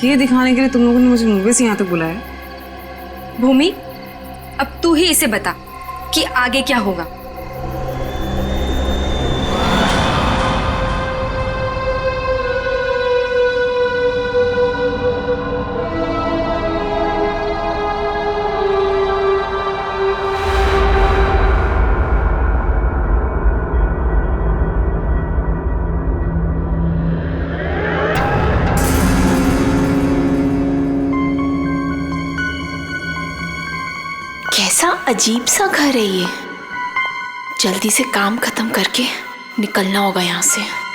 ये दिखाने के लिए तुम लोगों ने मुझे मुंबई से यहाँ तक बुलाया? भूमि, अब तू ही इसे बता कि आगे क्या होगा। कैसा अजीब सा घर है ये। जल्दी से काम खत्म करके निकलना होगा यहाँ से।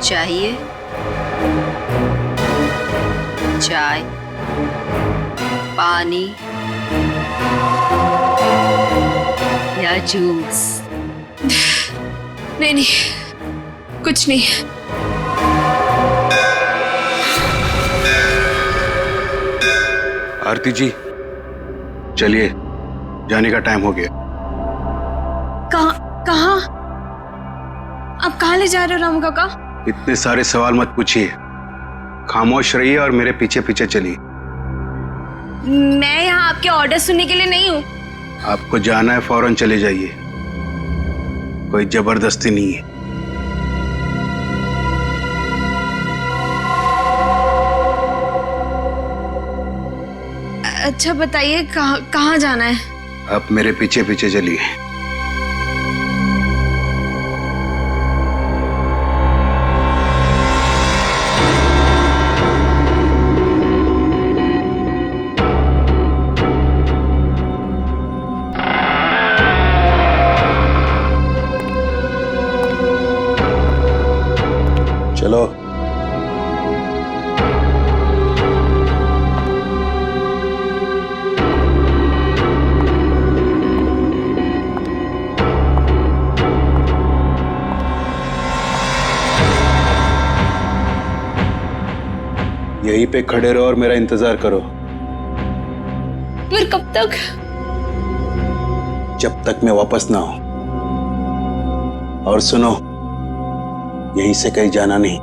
चाहिए चाय, पानी या जूस? नहीं नहीं, कुछ नहीं। आरती जी, चलिए, जाने का टाइम हो गया। कहाँ? आप कहाँ ले जा रहे हो रामू काका? इतने सारे सवाल मत पूछिए, खामोश रहिए और मेरे पीछे पीछे चलिए। मैं यहाँ आपके ऑर्डर सुनने के लिए नहीं हूँ। आपको जाना है, फौरन चले जाइए, कोई जबरदस्ती नहीं है। अच्छा बताइए, कहाँ जाना है? आप मेरे पीछे पीछे चलिए। चलो। यहीं पे खड़े रहो और मेरा इंतजार करो। फिर कब तक? जब तक मैं वापस ना आऊं। और सुनो, यहीं से कहीं जाना नहीं।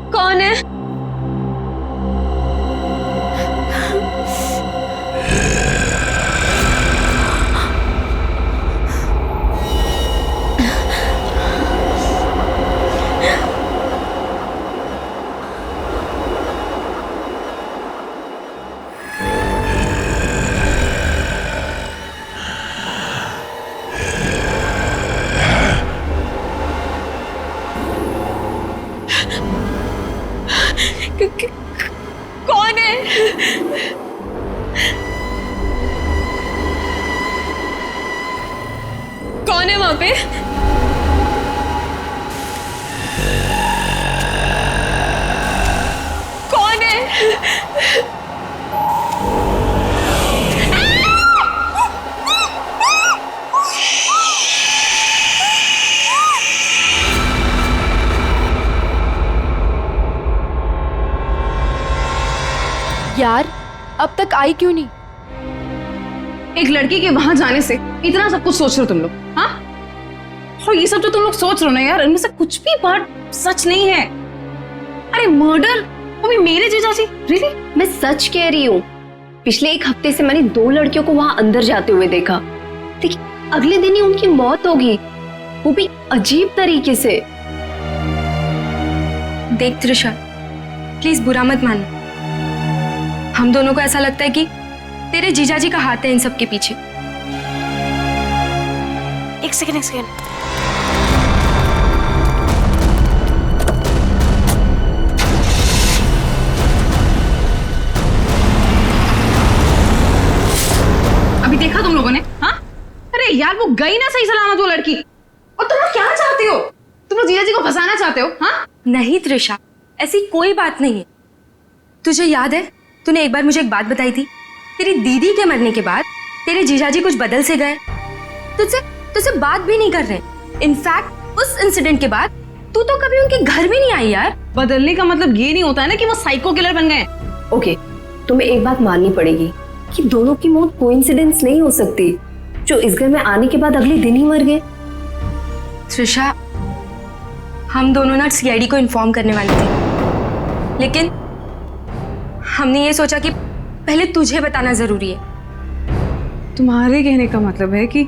कौन है? कौन है? कौन है वहां पे? कौन है? यार, अब तक आई क्यों नहीं? एक लड़की के वहां जाने से इतना सब कुछ सोच रहे हो तुम लोग? हाँ, और ये सब जो तुम लोग सोच रहे हो ना यार, इनमें से कुछ भी बात सच नहीं है। अरे मर्डर, वो भी मेरे जीजाजी? रियली? मैं सच कह रही हूँ। पिछले एक हफ्ते से मैंने 2 लड़कियों को वहां अंदर जाते हुए देखा। देखिए, अगले दिन ही उनकी मौत होगी, वो भी अजीब तरीके से। देख त्रिशा, प्लीज बुरा मत मानना। हम दोनों को ऐसा लगता है कि तेरे जीजाजी का हाथ है इन सब के पीछे। एक सेकंड। अभी देखा तुम लोगों ने? हाँ, अरे यार वो गई ना सही सलामत वो लड़की। और तुम लोग क्या चाहते हो? तुम लोग जीजा जी को फंसाना चाहते हो? हाँ नहीं त्रिशा, ऐसी कोई बात नहीं है। तुझे याद है तूने एक बार मुझे एक बात बताई थी, तेरी दीदी के मरने के बाद तेरे जीजाजी कुछ बदल से गए, तुझसे बात भी नहीं कर रहे। इनफैक्ट उस इंसिडेंट के बाद तू तो कभी उनके घर भी नहीं आई यार। बदलने का मतलब ये नहीं होता है ना कि वो साइको किलर बन गए। ओके, तुम्हें एक बात माननी पड़ेगी कि दोनों की मौत कोइंसिडेंस नहीं हो सकती, जो इस घर में आने के बाद अगले दिन ही मर गए। त्रिशा, हम दोनों ना सीआईडी को इन्फॉर्म करने वाले थे, लेकिन हमने ये सोचा कि पहले तुझे बताना जरूरी है। तुम्हारे कहने का मतलब है कि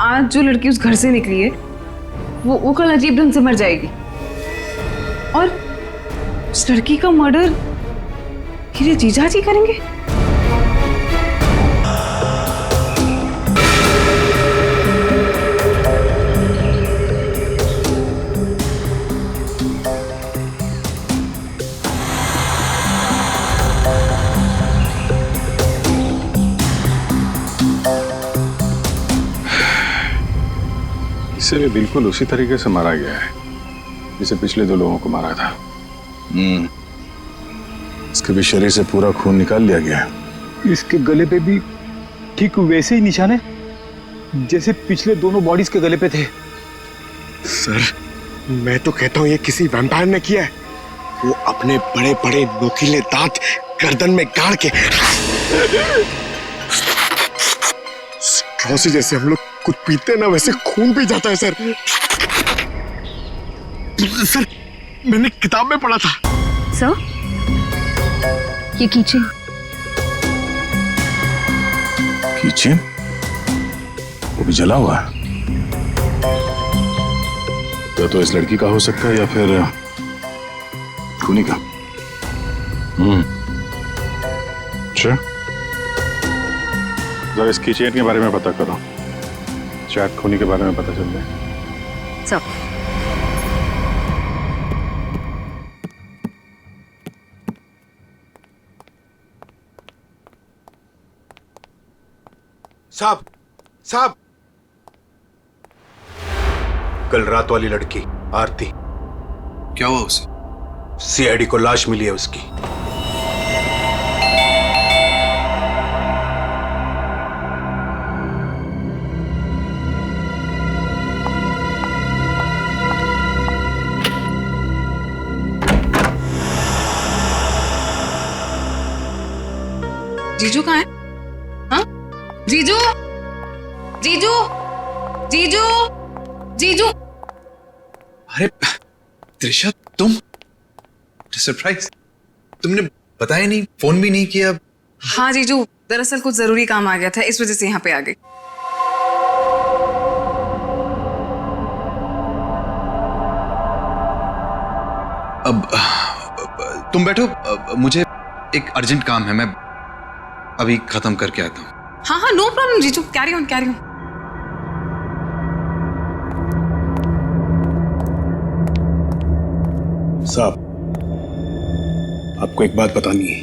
आज जो लड़की उस घर से निकली है वो कल अजीब ढंग से मर जाएगी, और उस लड़की का मर्डर मेरे जीजा जी करेंगे? इसे भी बिल्कुल उसी तरीके से मारा गया है जिसे पिछले 2 लोगों को मारा था। इसके भी शरीर से पूरा खून निकाल लिया गया है। इसके गले पे भी ठीक वैसे ही निशान है जैसे पिछले दोनों बॉडीज के गले पे थे। सर, मैं तो कहता हूँ ये किसी वैम्पायर ने किया है। वो अपने बड़े बड़े नोकीले दांत गर्दन में गाड़ के स्ट्रॉ से जैसे हम लोग कुछ पीते हैं ना वैसे खून पी जाता है सर। सर, मैंने किताब में पढ़ा था। सर, ये कीचेन वो भी जला हुआ है। या तो इस लड़की का हो सकता है या फिर खूनी का। अच्छा, जरा इस कीचेन के बारे में पता करो, शायद खूनी के बारे में पता चल जाए। सर, साहब, कल रात वाली लड़की आरती, क्या हुआ उसे? सीआईडी को लाश मिली है उसकी। जीजू कहाँ है? हाँ, जीजू, जीजू, जीजू, जीजू। अरे त्रिशा, तुम सरप्राइज, तुमने बताया नहीं, फोन भी नहीं किया। हाँ जीजू, दरअसल कुछ जरूरी काम आ गया था, इस वजह से यहाँ पे आ गई। अब तुम बैठो, मुझे एक अर्जेंट काम है, मैं अभी खत्म करके आता हूँ। हाँ हाँ, नो प्रॉब्लम जीजू, कैरी ऑन कैरी ऑन। साहब, आपको एक बात बतानी है।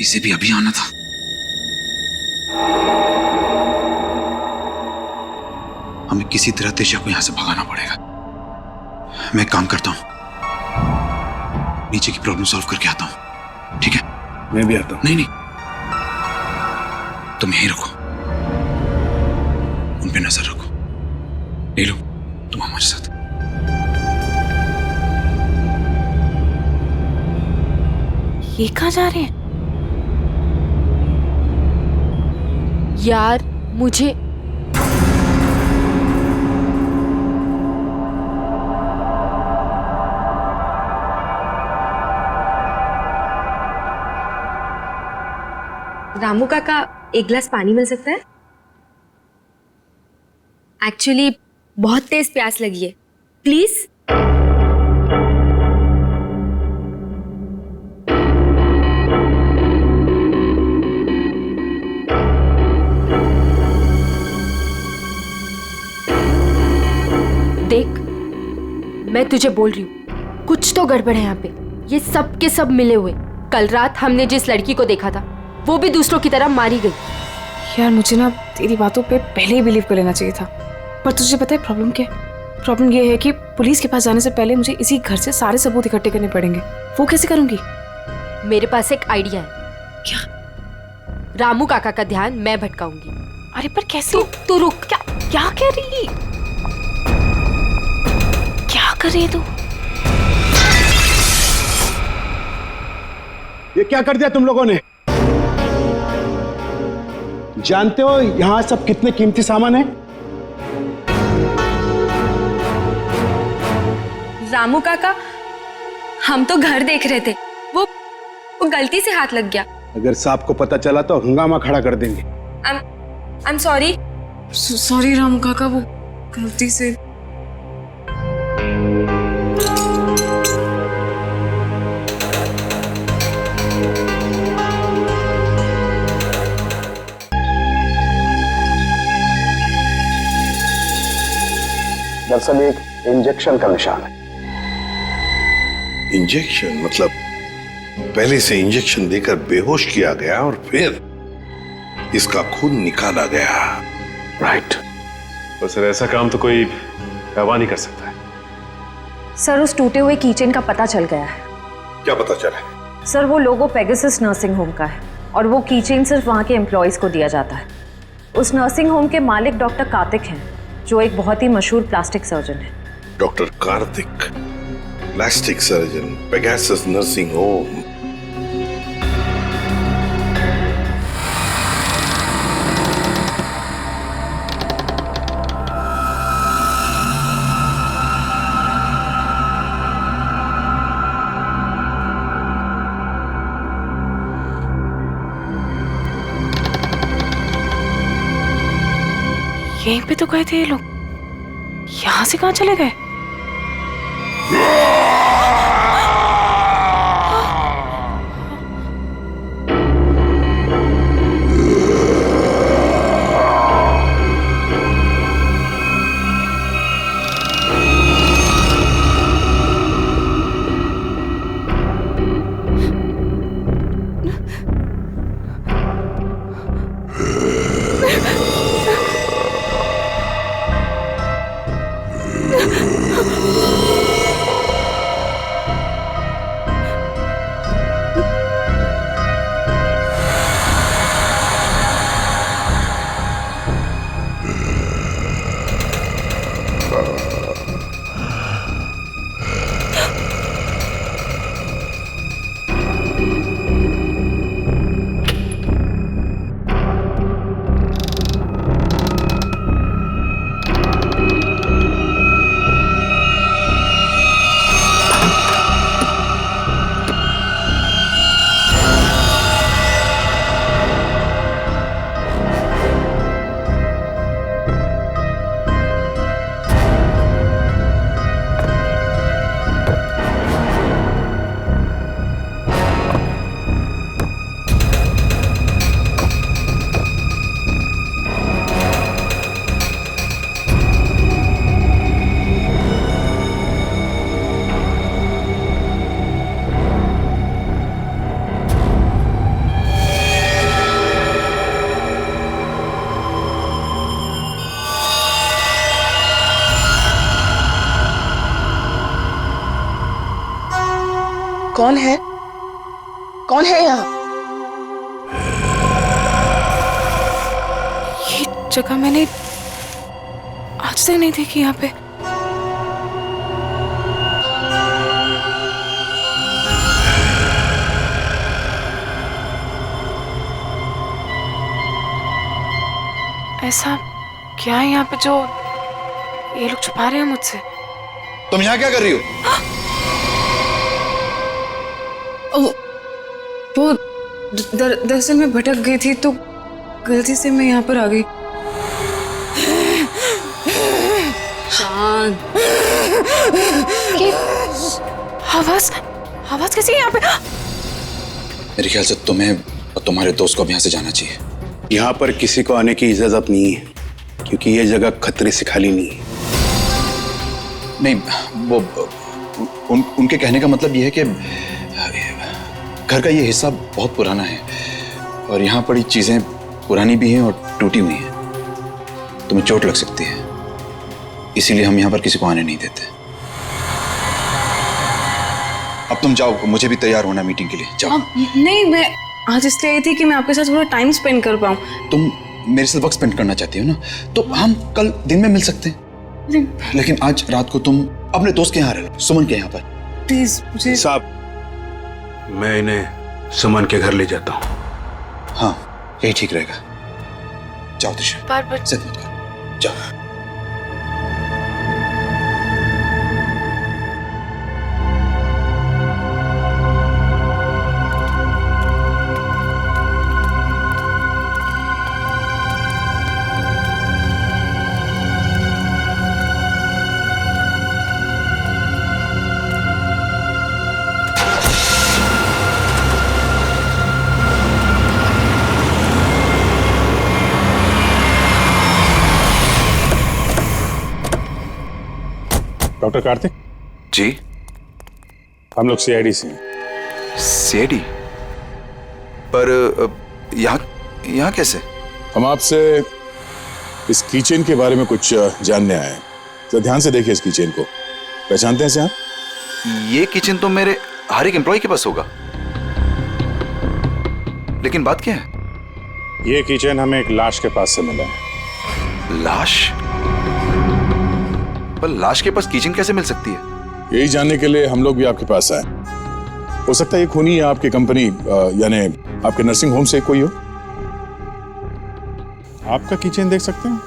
इसे भी अभी आना था। हमें किसी तरह त्रिशा को यहां से भगाना पड़ेगा। मैं एक काम करता हूं, नीचे की प्रॉब्लम सॉल्व करके आता हूं, ठीक है? मैं भी आता हूं। नहीं, तुम यहीं रखो, उन पे नजर रखो। ले लो, तुम हमारे साथ। ये कहाँ जा रहे हैं? यार मुझे रामू काका, एक गिलास पानी मिल सकता है? एक्चुअली बहुत तेज प्यास लगी है, प्लीज। देख, मैं तुझे बोल रही हूँ, कुछ तो गड़बड़ है यहाँ पे। ये सब के सब मिले हुए। कल रात हमने जिस लड़की को देखा था वो भी दूसरों की तरह मारी गई। यार मुझे ना तेरी बातों पे पहले ही बिलीव कर लेना चाहिए था, पर तुझे पता है प्रॉब्लम क्या है? प्रॉब्लम ये है कि पुलिस के पास जाने से पहले मुझे इसी घर से सारे सबूत इकट्ठे करने पड़ेंगे। वो कैसे करूंगी? मेरे पास एक आइडिया है। क्या? रामू काका का ध्यान मैं भटकाऊंगी। अरे पर कैसे? तू रुक। क्या कह रही है? क्या कर रही है तू? ये क्या कर दिया तुम लोगों ने? जानते हो यहां सब कितने कीमती सामान है? रामू काका, हम तो घर देख रहे थे, वो गलती से हाथ लग गया। अगर सांप को पता चला तो हंगामा खड़ा कर देंगे। I am sorry. Sorry Ramu काका, वो गलती से। दरअसल एक इंजेक्शन का निशान है। इंजेक्शन मतलब पहले से इंजेक्शन देकर बेहोश किया गया और फिर इसका खून निकाला गया। राइट। पर सर ऐसा काम तो कोई गवाह नहीं कर सकता है। सर उस टूटे हुए कीचेन का पता चल गया है। क्या पता चला? सर वो लोगो पेगासस नर्सिंग होम का है और वो कीचेन सिर्फ वहाँ के एम्प्लॉयज को दिया जाता है। उस नर्सिंग होम के मालिक डॉक्टर कार्तिक हैं, जो एक बहुत ही मशहूर प्लास्टिक सर्जन है। Doctor Kartik, plastic surgeon, Pegasus nursing home. यहीं पे तो गए थे ये लोग, यहाँ से कहाँ चले गए? कौन है? कौन है यहाँ? ये जगह मैंने आज तक नहीं देखी यहाँ पे। ऐसा क्या है यहाँ पे जो ये लोग छुपा रहे हैं मुझसे? तुम यहाँ क्या कर रही हो? वो दरअसल मैं भटक गई थी तो गलती से मैं यहाँ पर आ गई। शांत। आवाज आवाज कैसी है यहाँ पे? मेरे ख्याल से तुम्हें और तुम्हारे दोस्त को अब यहाँ से जाना चाहिए। यहाँ पर किसी को आने की इजाजत नहीं है, क्योंकि ये जगह खतरे से खाली नहीं है। नहीं, वो उनके कहने का मतलब ये है कि घर का ये हिस्सा बहुत पुराना है और यहाँ पड़ी चीजें पुरानी भी हैं और टूटी हुई हैं। तुम्हें चोट लग सकती है, इसीलिए हम यहाँ पर किसी को आने नहीं देते। अब तुम जाओ, मुझे भी तैयार होना मीटिंग के लिए। जाओ। नहीं, मैं आज इसलिए आई थी कि मैं आपके साथ थोड़ा टाइम स्पेंड कर पाऊँ। तुम मेरे साथ वक्त स्पेंड करना चाहती हो ना, तो हम कल दिन में मिल सकते हैं। लेकिन आज रात को तुम अपने दोस्त के यहाँ रह लो, सुमन के यहाँ पर। प्लीज मुझे। साहब, मैं इन्हें सुमन के घर ले जाता हूँ। हाँ, यही ठीक रहेगा। जाओ दिशा, बार-बार जिद मत करो, जाओ। डॉक्टर कार्तिक जी, हम लोग सीआईडी से हैं। सीआईडी? पर यहाँ कैसे? हम आपसे इस किचन के बारे में कुछ जानने आए हैं। तो ध्यान से देखिए इस किचन को। पहचानते हैं इसे आप? ये किचन तो मेरे हर एक एम्प्लॉय के पास होगा, लेकिन बात क्या है? ये किचन हमें एक लाश के पास से मिला है। लाश? पर लाश के पास किचन कैसे मिल सकती है? यही जानने के लिए हम लोग भी आपके पास आए। हो सकता है ये खूनी आपकी कंपनी यानी आपके नर्सिंग होम से कोई हो। आपका किचन देख सकते हैं?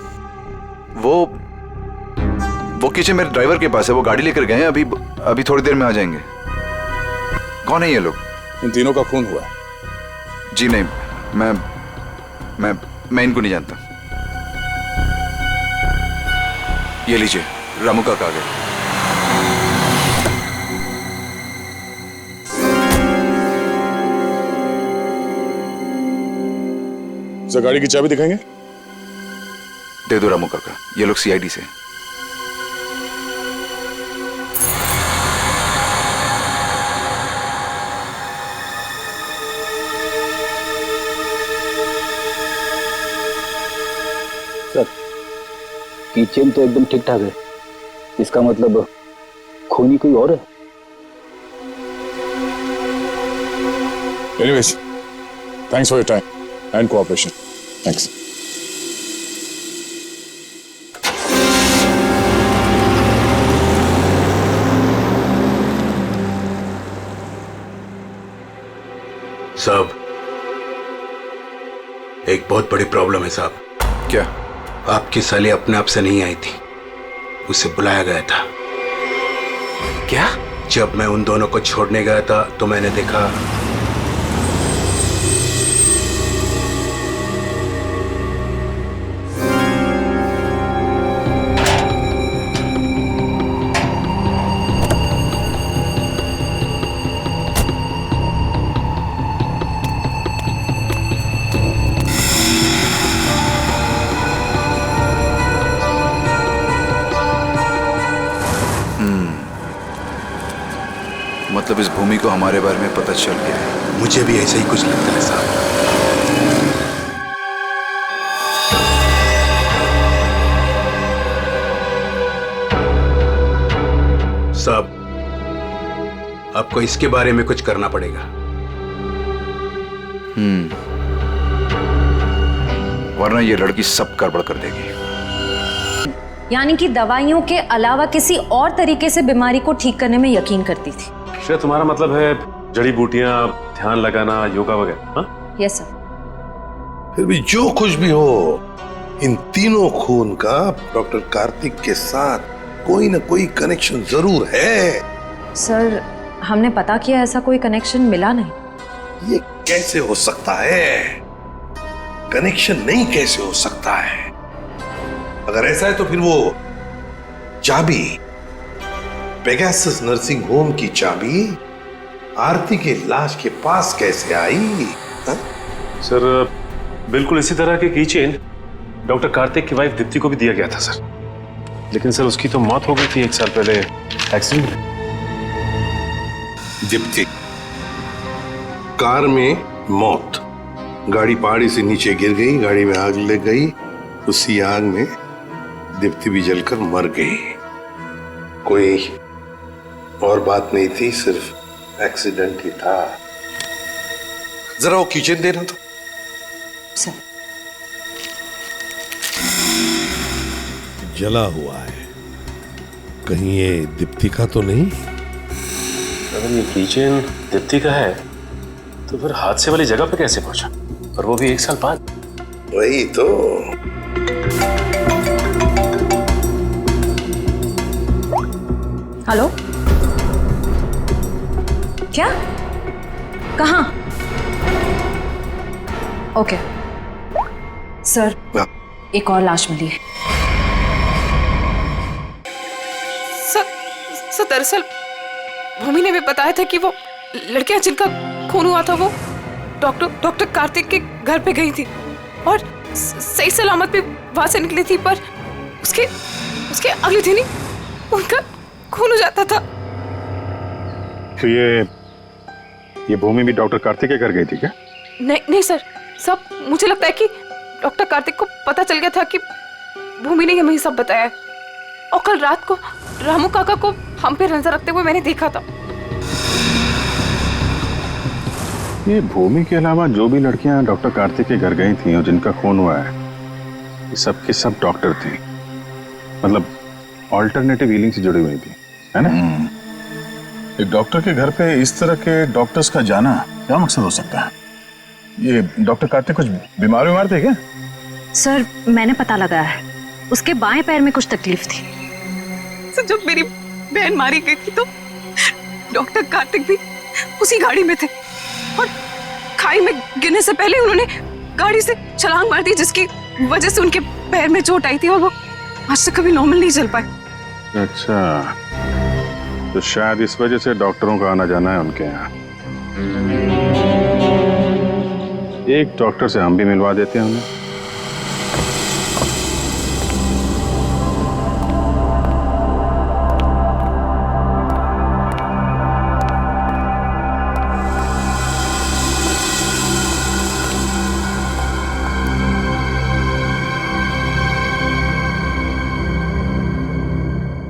वो किचन मेरे ड्राइवर के पास है, वो गाड़ी लेकर गए हैं, अभी थोड़ी देर में आ जाएंगे। कौन है ये लोग? इन तीनों का खून हुआ है। जी नहीं, मैं इनको नहीं जानता। ये लीजिए, रामू का कागज। सर, गाड़ी की चाबी दिखाएंगे? दे दो रामू काका, ये लोग सीआईडी से। सर, किचन तो एकदम ठीक ठाक है, इसका मतलब खूनी कोई और है। Anyways, thanks for your time and cooperation. Thanks. साहब, एक बहुत बड़ी प्रॉब्लम है साहब। क्या? आपकी साली अपने आप से नहीं आई थी, उसे बुलाया गया था। क्या? जब मैं उन दोनों को छोड़ने गया था तो मैंने देखा मतलब इस भूमि को हमारे बारे में पता चल गया है। मुझे भी ऐसा ही कुछ लगता है साहब। साहब, आपको इसके बारे में कुछ करना पड़ेगा। वरना ये लड़की सब गड़बड़ कर देगी। यानी कि दवाइयों के अलावा किसी और तरीके से बीमारी को ठीक करने में यकीन करती थी। शायद तुम्हारा मतलब है जड़ी बूटियां, ध्यान लगाना, योगा वगैरह। हाँ? Yes sir. फिर भी जो कुछ भी हो, इन तीनों खून का डॉक्टर कार्तिक के साथ कोई ना कोई कनेक्शन जरूर है। सर, हमने पता किया, ऐसा कोई कनेक्शन मिला नहीं। ये कैसे हो सकता है? कनेक्शन नहीं कैसे हो सकता है? अगर ऐसा है तो फिर वो चाबी, पेगासस नर्सिंग होम की चाबी आरती के लाश के पास कैसे आई? सर बिल्कुल इसी तरह के कीचेन डॉक्टर कार्तिक की वाइफ दीप्ति को भी दिया गया था सर, लेकिन सर उसकी तो मौत हो गई थी 1 साल पहले एक्सीडेंट में। दीप्ति कार में मौत, गाड़ी पहाड़ी से नीचे गिर गई, गाड़ी में आग लग गई, उसी आग में दीप्ति भी जलकर मर गई। कोई और बात नहीं थी, सिर्फ एक्सीडेंट ही था। जरा वो किचन देना तो। सर जला हुआ है, कहीं ये दीप्ति का तो नहीं? अगर ये किचन दीप्ति का है तो फिर हादसे वाली जगह पे कैसे पहुंचा, और वो भी 1 साल बाद? वही तो। हेलो, क्या? कहाँ? ओके सर, एक और लाश मिली है। सर दरअसल भूमि ने भी बताया था कि वो लड़कियां जिनका खून हुआ था वो डॉक्टर कार्तिक के घर पे गई थी और सही सलामत भी वहां से निकली थी, पर उसके अगले दिन ही उनका खून हो जाता था। तो ये भूमि भी डॉक्टर कार्तिक के घर गई थी क्या? नहीं सर, सब मुझे लगता है कि डॉक्टर कार्तिक को पता चल गया था कि भूमि ने हमें सब बताया है, और कल रात को रामू काका को हम पे नजर रखते हुए मैंने देखा था। ये भूमि के अलावा जो भी लड़कियां डॉक्टर कार्तिक के घर गई थी और जिनका खून हुआ है, ये सब के सब डॉक्टर थी, मतलब ऑल्टरनेटिव हीलिंग से जुड़ी हुई थी, है ना? एक डॉक्टर के घर पे इस तरह के डॉक्टर्स का जाना क्या मकसद हो सकता है? ये डॉक्टर कार्तिक कुछ बीमार थे क्या? सर मैंने पता लगाया है, उसके बाएं पैर में कुछ तकलीफ थी। सर जब मेरी बहन मारी गई थी तो डॉक्टर कार्तिक भी उसी गाड़ी में थे, और खाई में गिरने से पहले उन्होंने गाड़ी से छलांग मार दी, जिसकी वजह से उनके पैर में चोट आई थी और वो आज तक कभी नॉर्मल नहीं चल पाए। अच्छा, तो शायद इस वजह से डॉक्टरों का आना जाना है उनके यहाँ। एक डॉक्टर से हम भी मिलवा देते हैं उन्हें।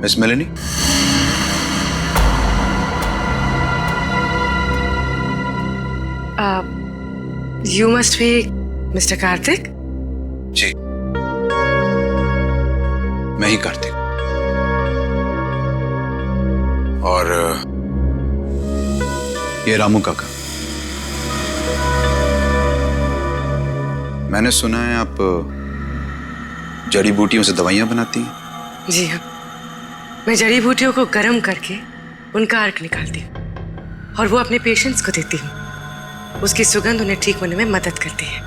Miss Melanie, You must be Mr. Kartik? जी, मैं ही कार्तिक। और ये रामू काका। मैंने सुना है आप जड़ी बूटियों से दवाइयां बनाती हैं। जी हाँ, मैं जड़ी बूटियों को गर्म करके उनका अर्क निकालती हूँ और वो अपने पेशेंट्स को देती हूँ। उसकी सुगंध उन्हें ठीक होने में मदद करती है।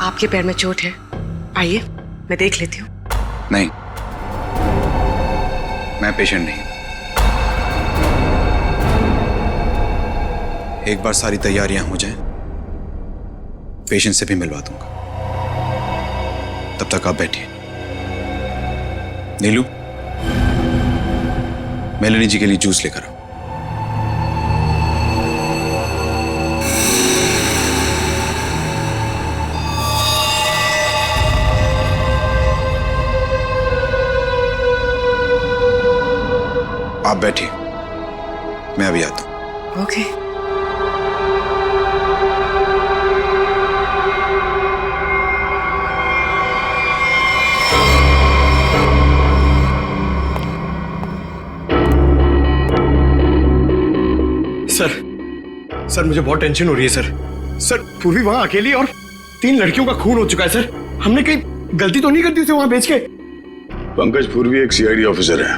आपके पैर में चोट है, आइए मैं देख लेती हूँ। नहीं, मैं पेशेंट नहीं। एक बार सारी तैयारियां हो जाएं, पेशेंट से भी मिलवा दूंगा। तब तक आप बैठिए। नीलू, मेलेनी जी के लिए जूस लेकर आओ। आप बैठिए, मैं अभी आता हूं। ओके। सर मुझे बहुत टेंशन हो रही है सर। पूर्वी वहां अकेली और 3 लड़कियों का खून हो चुका है सर। हमने कहीं गलती तो नहीं कर दी उसे वहां भेज के? पंकज पूर्वी एक सीआईडी ऑफिसर है,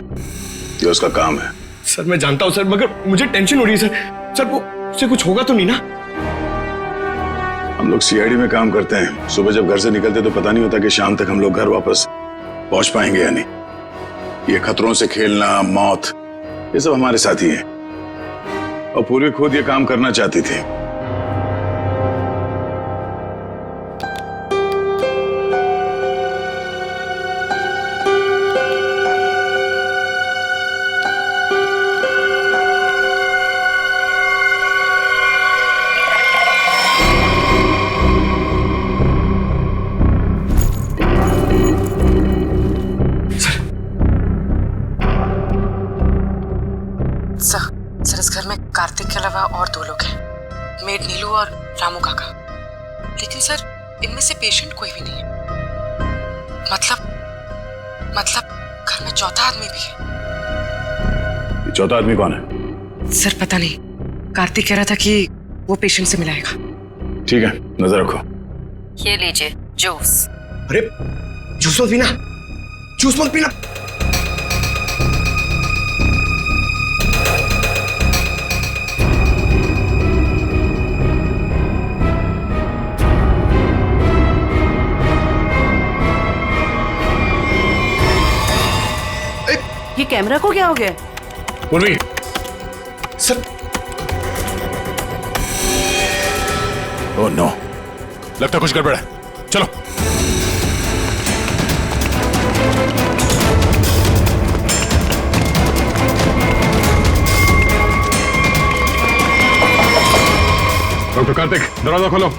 ये उसका काम है। सर मैं जानता हूं सर, मगर मुझे टेंशन हो रही है सर। वो उससे कुछ होगा तो नहीं ना? हम लोग सीआईडी में काम करते हैं, सुबह जब घर से निकलते तो पता नहीं होता कि शाम तक हम लोग घर वापस पहुंच पाएंगे या नहीं। ये खतरों से खेलना, मौत, ये सब हमारे साथ ही है। और पूर्वी खुद ये काम करना चाहती थी। सर इस घर में कार्तिक के अलावा और 2 लोग हैं, मेड नीलू और रामू काका। लेकिन सर इनमें से पेशेंट कोई भी नहीं है। मतलब घर में चौथा आदमी भी है। ये चौथा आदमी कौन है? सर पता नहीं, कार्तिक कह रहा था कि वो पेशेंट से मिलाएगा। ठीक है, नजर रखो। ये लीजिए जूस। अरे जूस मत पीना, जूस मत पीना। ये कैमरा को क्या हो गया? पूर्वी, सर ओह नो, लगता कुछ गड़बड़ है। चलो। डॉक्टर कार्तिक, दरवाजा खोलो।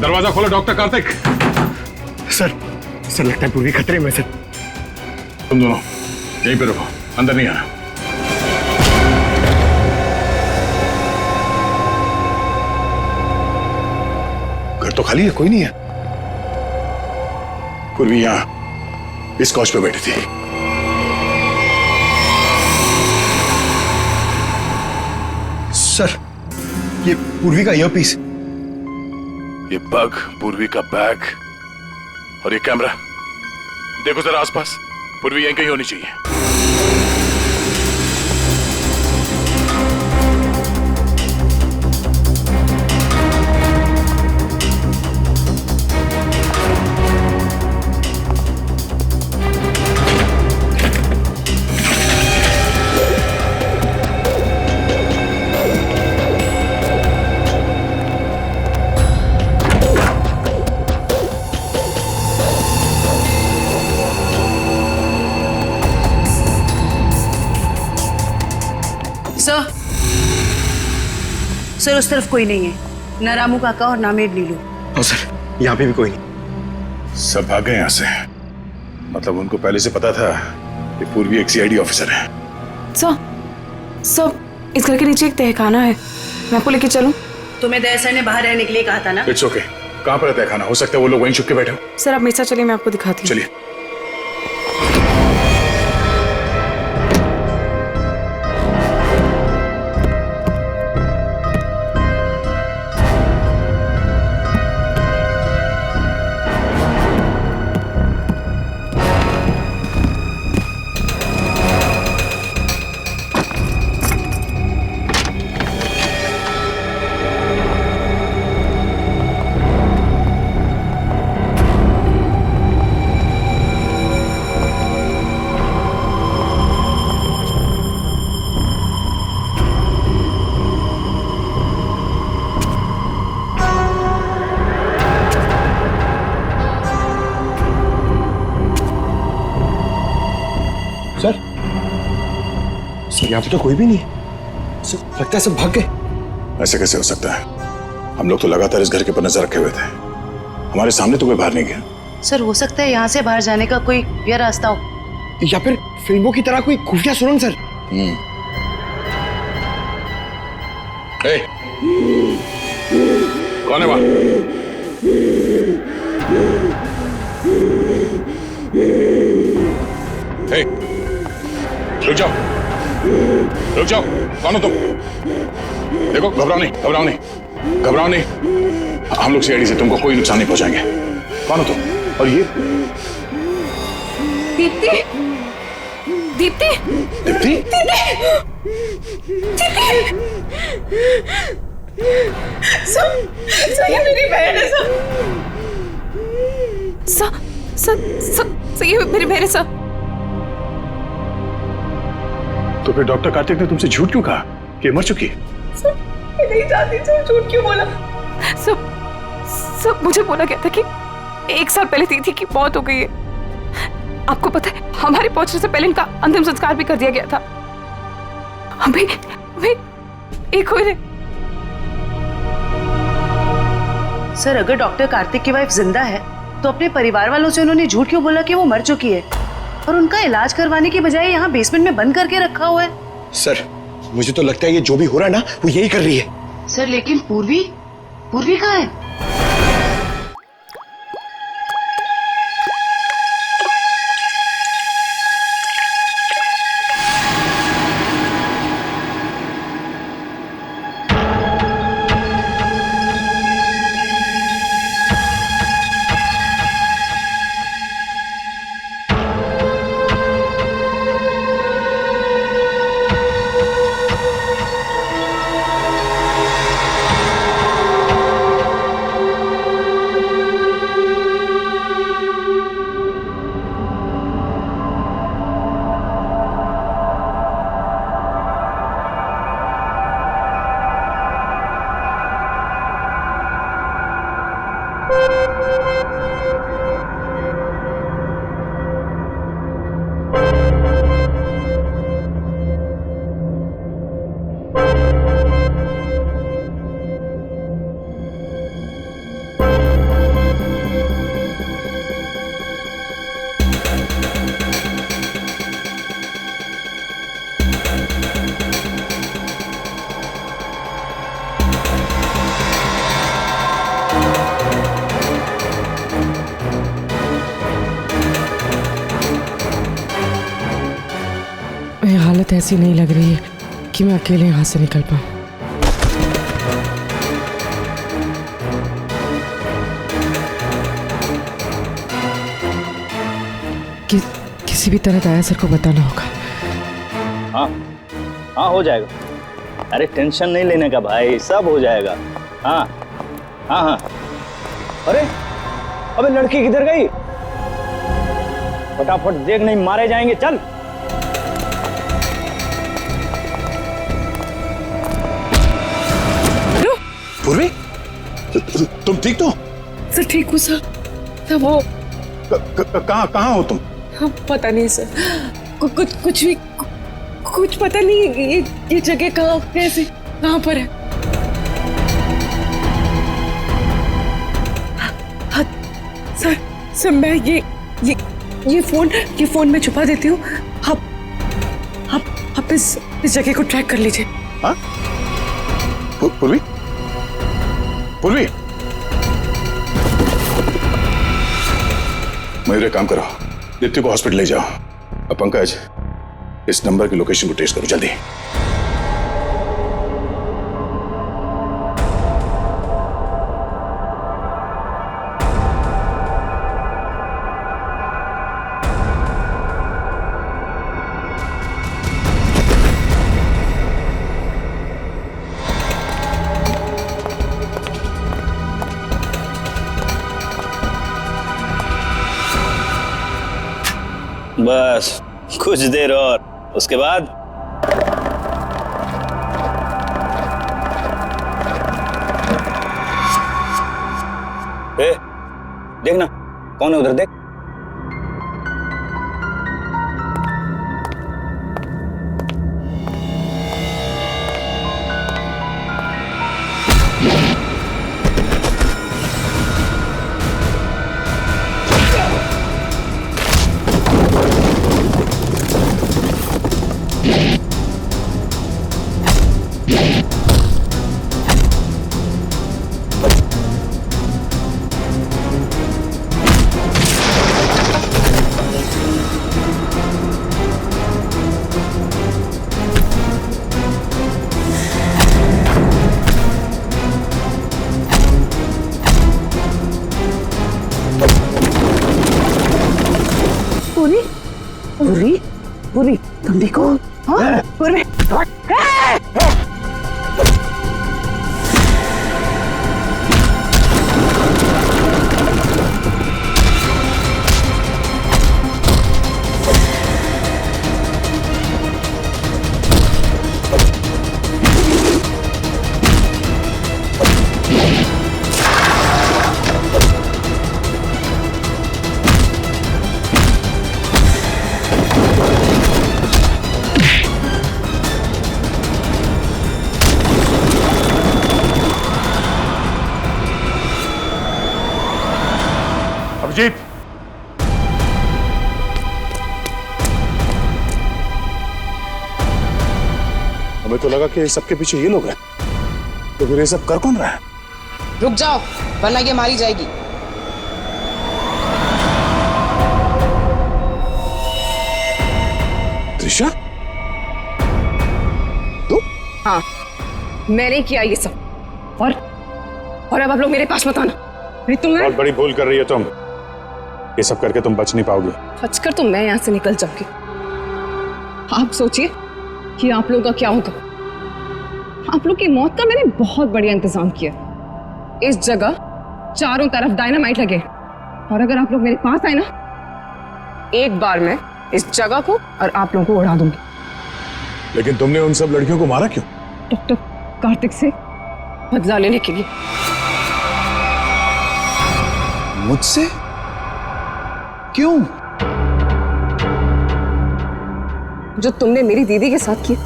दरवाजा खोलो डॉक्टर कार्तिक। सर लगता है पूर्वी खतरे में। सर तुम दोनों यहीं पे रुको, अंदर नहीं आना। घर तो खाली है, कोई नहीं है। पूर्वी यहां इस कॉच पे बैठी थी। सर ये पूर्वी का ईयरपीस, ये पग, पूर्वी का बैग और ये कैमरा। देखो जरा आसपास, पूर्वी यहीं कहीं होनी चाहिए। सर उस तरफ कोई नहीं है, ना रामू काका और ना मेड नीलू। और सर यहाँ पे भी कोई नहीं। सब भाग गए यहाँ से। मतलब उनको पहले से पता था कि पूर्वी एक सीआईडी ऑफिसर है। सर इस घर के नीचे एक तहखाना है, मैं आपको लेके चलूं? तुम्हें दया सर ने बाहर रहने के लिए कहा था ना। It's okay. कहाँ पर है तहखाना? हो सकता है वो लोग वहीं छुप के बैठे हो। सर आप मेरे साथ चलिए, मैं आपको दिखाती हूँ। चलिए। सर यहाँ पे तो कोई भी नहीं है। सर लगता है सब भाग गए। ऐसे कैसे हो सकता है? हम लोग तो लगातार इस घर के ऊपर नजर रखे हुए थे। हमारे सामने तो कोई बाहर नहीं गया। सर हो सकता है यहाँ से बाहर जाने का कोई ये रास्ता हो, या फिर फिल्मों की तरह कोई खुफिया सुरंग। सर कौन है वहां? रुक जाओ, रुक जाओ। कौन हो तुम? देखो, घबराओ नहीं, घबराओ नहीं, घबराओ नहीं। हम लोग सीआईडी से तुमको कोई नुकसान नहीं पहुंचाएंगे। कौन हो तुम? और ये दीप्ति, दीप्ति, दीप्ति, ये मेरी बहन है। सर ये मेरे सर। तो फिर डॉक्टर कार्तिक ने तुमसे झूठ क्यों कहा कि मर चुकी है? सर मैं नहीं जानती सर, झूठ क्यों बोला? सब मुझे बोला गया था कि 1 साल पहले दीदी की मौत हो गई है। आपको पता है हमारे पहुंचने से पहले इनका अंतिम संस्कार भी कर दिया गया था। हमें एक हुए। सर अगर डॉक्टर कार्तिक की वाइफ जिंदा है तो अपने परिवार वालों से उन्होंने झूठ क्यों बोला कि वो मर चुकी है और उनका इलाज करवाने की बजाय यहाँ बेसमेंट में बंद करके रखा हुआ है? सर मुझे तो लगता है ये जो भी हो रहा है ना वो यही कर रही है। सर लेकिन पूर्वी कहाँ है? हालत ऐसी नहीं लग रही है कि मैं अकेले यहाँ से निकल पाऊँ। किसी भी तरह दया सर को बताना होगा। हाँ हो जाएगा। अरे टेंशन नहीं लेने का भाई, सब हो जाएगा। हाँ। अरे अबे लड़की किधर गई? फटाफट देख, नहीं मारे जाएंगे। चल पूर्वी तुम ठीक तो? सर ठीक हूँ सर। वो कहाँ हो तुम? पता नहीं सर, कुछ पता नहीं। ये जगह कहाँ पर है? सर मैं ये फोन में छुपा देती हूँ। आप इस जगह को ट्रैक कर लीजिए। हाँ? पूर्वी मेरे काम करो, दीप्ति को हॉस्पिटल ले जाओ। अब पंकज इस नंबर की लोकेशन को ट्रेस करो जल्दी। बस कुछ देर और, उसके बाद देखना कौन है उधर, देख। पूरी तुम देखो। हाँ? पूरी हमें तो लगा कि सबके पीछे ये लोग हैं, तो फिर ये सब कर कौन रहा है? रुक जाओ वरना ये मारी जाएगी। त्रिशा, हाँ, मैंने किया ये सब। और अब आप लोग मेरे पास मत आना। बहुत बड़ी भूल कर रही है तुम। ये सब करके तुम बच नहीं पाओगी। बचकर तो मैं यहाँ से निकल जाऊंगी। आप सोचिए कि आप लोगों का क्या होगा। आप लोग की मौत का मैंने बहुत बढ़िया इंतजाम किया। इस जगह चारों तरफ डायनामाइट लगे, और अगर आप लोग मेरे पास आए ना, एक बार मैं इस जगह को और आप लोगों को उड़ा दूंगी। लेकिन तुमने उन सब लड़कियों को मारा क्यों? डॉक्टर कार्तिक से बदला लेने के लिए। मुझसे? क्यों? जो तुमने मेरी दीदी के साथ किया,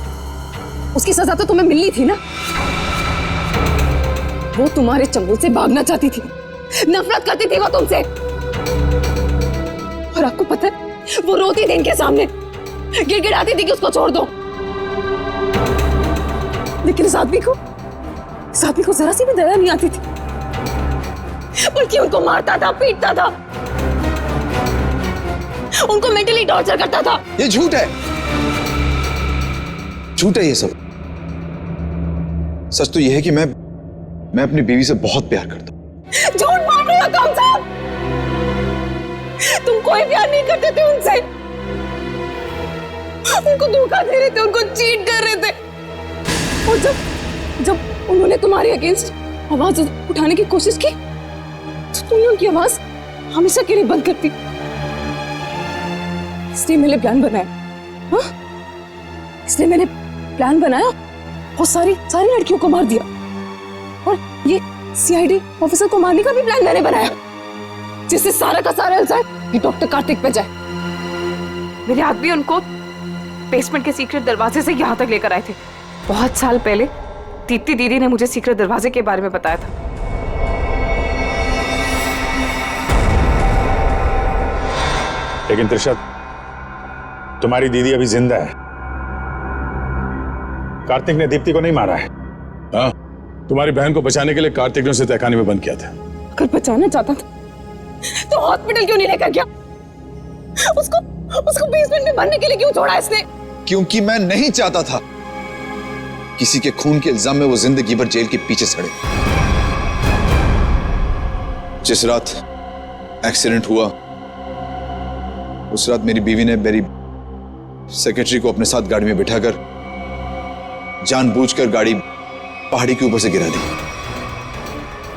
उसकी सजा तो तुम्हें मिलनी थी ना। वो तुम्हारे चंगुल से भागना चाहती थी, नफरत करती थी वो तुमसे। और आपको पता है, वो रोती थी इनके सामने, गिड़गिड़ाती थी कि उसको छोड़ दो। लेकिन इस आदमी को जरा सी भी दया नहीं आती थी, बल्कि उनको मारता था, पीटता था, उनको मेंटली टॉर्चर करता था। ये झूठ है, झूठ है ये सब। सच तो यह है कि मैं अपनी बीवी से बहुत प्यार करता हूं। झूठ मार रहे हो तुम सब। तुम कोई प्यार नहीं करते थे उनसे, उनको धोखा दे रहे थे, उनको चीट कर रहे थे। और जब उन्होंने तुम्हारे अगेंस्ट आवाज उठाने की कोशिश की, तो तुमने उनकी आवाज हमेशा के लिए बंद कर दी। इसलिए मैंने प्लान बनाया। हाँ? इसलिए मैंने प्लान बनाया और सारी लड़कियों को मार दिया। और ये सीआईडी ऑफिसर को मारने का भी प्लान मैंने बनाया, जिससे सारा का सारा इल्जाम ये डॉक्टर कार्तिक पे जाए। मेरे आदमी उनको बेसमेंट के सीक्रेट दरवाजे से यहाँ तक लेकर आए थे। बहुत साल पहले दीप्ति दीदी ने मुझे सीक्रेट दरवाजे के बारे में बताया था। लेकिन त्रिशा, तुम्हारी दीदी अभी जिंदा है। कार्तिक ने दीप्ति को नहीं मारा है। हाँ, तुम्हारी बहन को बचाने के लिए कार्तिक ने उसे तहखाने में बंद किया था। अगर बचाना चाहता था तो हॉस्पिटल क्यों नहीं लेकर गया? उसको बेसमेंट में भरने के लिए क्यों छोड़ा इसने? क्योंकि मैं नहीं चाहता था किसी के खून के इल्जाम में वो जिंदगी भर जेल के पीछे सड़े। जिस रात एक्सीडेंट हुआ, उस रात मेरी बीवी ने मेरी सेक्रेटरी को अपने साथ गाड़ी में बिठाकर जानबूझकर गाड़ी पहाड़ी के ऊपर से गिरा दी,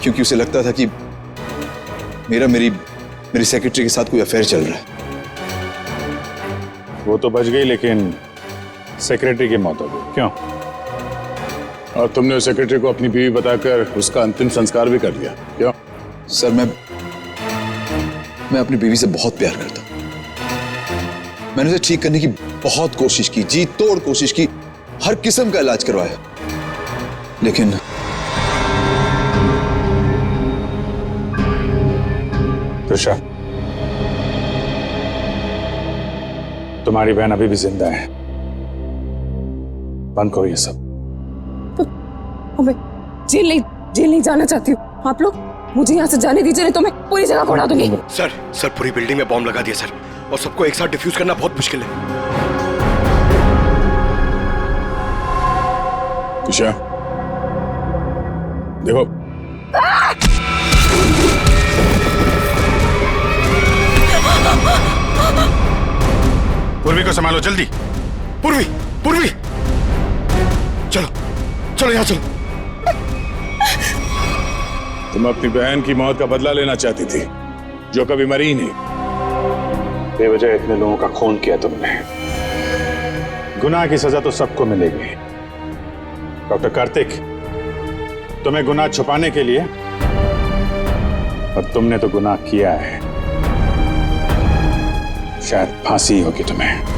क्योंकि उसे लगता था कि मेरी सेक्रेटरी के साथ कोई अफेयर चल रहा है। वो तो बच गई, लेकिन सेक्रेटरी की मौत हो गई। क्यों? और तुमने उस सेक्रेटरी को अपनी बीवी बताकर उसका अंतिम संस्कार भी कर दिया। क्यों? सर, मैं अपनी बीवी से बहुत प्यार करता हूं। मैंने उसे ठीक करने की बहुत कोशिश की, जी तोड़ कोशिश की, हर किस्म का इलाज करवाया, लेकिन त्रिशा, तुम्हारी बहन अभी भी जिंदा है। बंद करो ये सब। मैं जेल नहीं जाना चाहती हूँ। आप लोग मुझे यहाँ से जाने दीजिए, नहीं तो मैं पूरी जगह को उड़ा दूंगी। सर पूरी बिल्डिंग में बॉम्ब लगा दिया सर, और सबको एक साथ डिफ्यूज करना बहुत मुश्किल है। त्रिशा, देखो, पूर्वी को संभालो जल्दी। पूर्वी चलो यहाँ चलो। तुम अपनी बहन की मौत का बदला लेना चाहती थी, जो कभी मरी ही नहीं। बेवजह इतने लोगों का खून किया तुमने। गुनाह की सजा तो सबको मिलेगी। डॉक्टर कार्तिक, तुम्हें गुनाह छुपाने के लिए, और तुमने तो गुनाह किया है। शायद फांसी होगी तुम्हें।